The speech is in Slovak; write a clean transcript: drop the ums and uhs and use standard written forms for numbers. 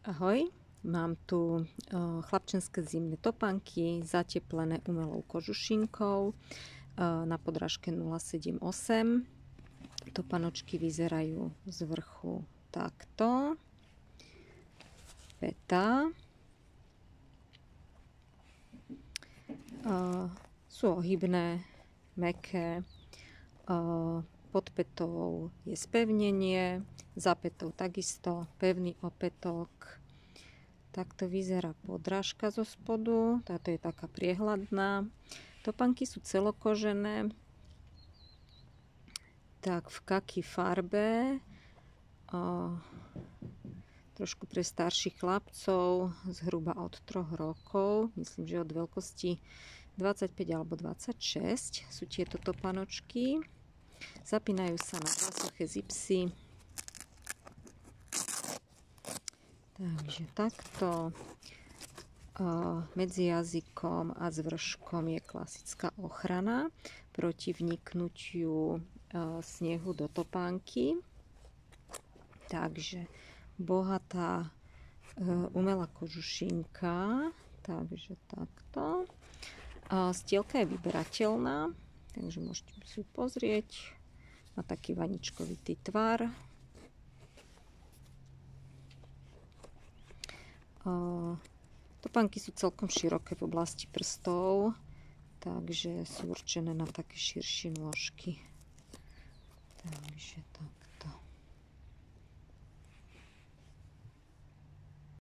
Ahoj, mám tu chlapčenské zimné topánky zateplené umelou kožušinkou na podrážke 078. Topanočky vyzerajú z vrchu takto. Peta. Sú ohybné, mäkké. Pod petou je spevnenie, za petou takisto pevný opätok. Takto vyzerá podrážka zo spodu, táto je taká priehľadná. Topánky sú celokožené, tak v kaki farbe, trošku pre starších chlapcov, zhruba od 3 rokov, myslím, že od veľkosti 25 alebo 26 sú tieto topanočky. Zapínajú sa na 2 suché zipsy. Takže takto. Medzi jazykom a zvrškom je klasická ochrana proti vniknutiu snehu do topánky. Takže bohatá umelá kožušinka. Takže takto. Stielka je vyberateľná, takže môžete si ju pozrieť. Má taký vaničkovitý tvar. Topánky sú celkom široké v oblasti prstov, takže sú určené na také širšie nôžky. Takže tak.